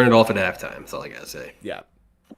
Turn it off at halftime. That's all I gotta say. Yeah,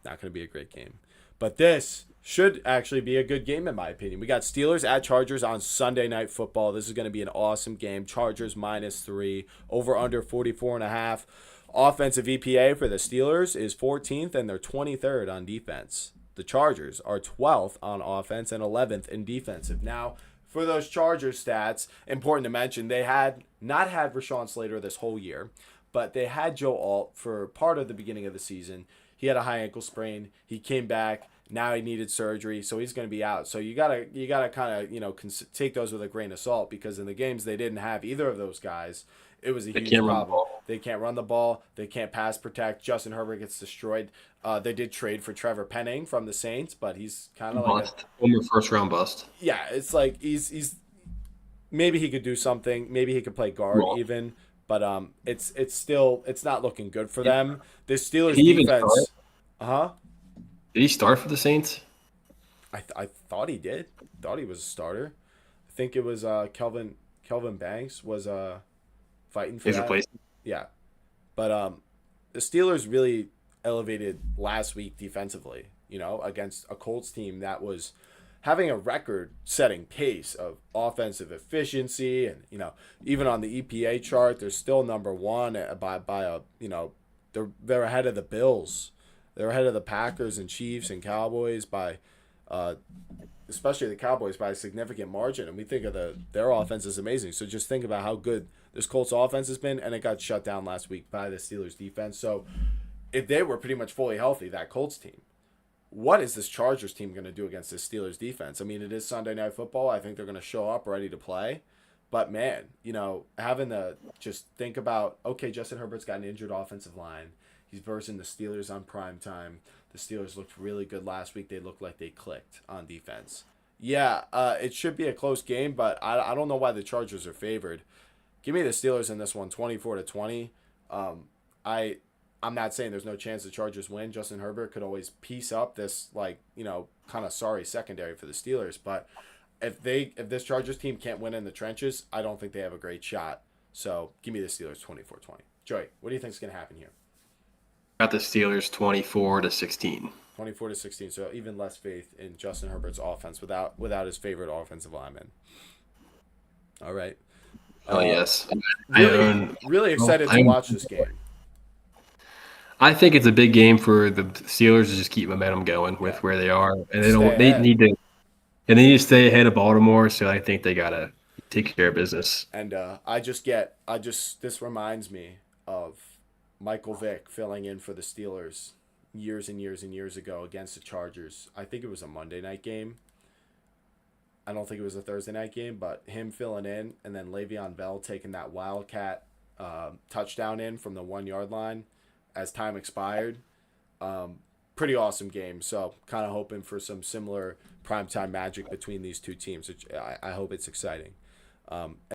not going to be a great game. But this should actually be a good game, in my opinion. We got Steelers at Chargers on Sunday Night Football. This is going to be an awesome game. Chargers -3, over under 44.5. Offensive EPA for the Steelers is 14th, and they're 23rd on defense. The Chargers are 12th on offense and 11th in defensive. Now, for those Chargers stats, important to mention, they had not had Rashawn Slater this whole year, but they had Joe Alt for part of the beginning of the season. He had a high ankle sprain. He came back. Now he needed surgery, so he's going to be out. So you gotta kind of take those with a grain of salt, because in the games they didn't have either of those guys, it was a They huge can't run the problem. ball. They can't run the ball. They can't pass protect. Justin Herbert gets destroyed. They did trade for Trevor Penning from the Saints, but he's kind of like a, Bust. Former first round bust. yeah. It's like he's maybe he could do something. Maybe he could play guard Well, even. But it's still it's not looking good for did them. This Steelers he even start? defense, huh? Did he start for the Saints? I thought he did. Thought he was a starter. I think it was Kelvin Banks was fighting for His that. replacement? Yeah, but the Steelers really elevated last week defensively. Against a Colts team that was having a record-setting pace of offensive efficiency, and even on the EPA chart, they're still number one by a they're ahead of the Bills. They're ahead of the Packers and Chiefs and Cowboys by, uh, especially the Cowboys by a significant margin. And we think of their offense is amazing. So just think about how good this Colts offense has been, and it got shut down last week by the Steelers defense. So if they were pretty much fully healthy, that Colts team, what is this Chargers team going to do against this Steelers defense? I mean, it is Sunday Night Football. I think they're going to show up ready to play. But man, having to just think about, okay, Justin Herbert's got an injured offensive line. He's versing the Steelers on prime time. The Steelers looked really good last week. They looked like they clicked on defense. Yeah, it should be a close game, but I don't know why the Chargers are favored. Give me the Steelers in this one, 24-20. I I'm not saying there's no chance the Chargers win. Justin Herbert could always piece up this kind of sorry secondary for the Steelers, but if this Chargers team can't win in the trenches, I don't think they have a great shot. So give me the Steelers 24-20. Joey, what do you think is going to happen here? Got the Steelers 24-16. 24-16. So even less faith in Justin Herbert's offense without his favorite offensive lineman. All right. Oh yes, Really, really excited to watch this game. I think it's a big game for the Steelers to just keep momentum going with Yeah. where they are, and they Stay don't. They ahead. need to, and they need to stay ahead of Baltimore. So I think they gotta take care of business. And this reminds me of Michael Vick filling in for the Steelers years and years and years ago against the Chargers. I think it was a Monday night game. I don't think it was a Thursday night game, but him filling in and then Le'Veon Bell taking that Wildcat touchdown in from the 1 yard line as time expired. Pretty awesome game. So kind of hoping for some similar primetime magic between these two teams, which I hope it's exciting.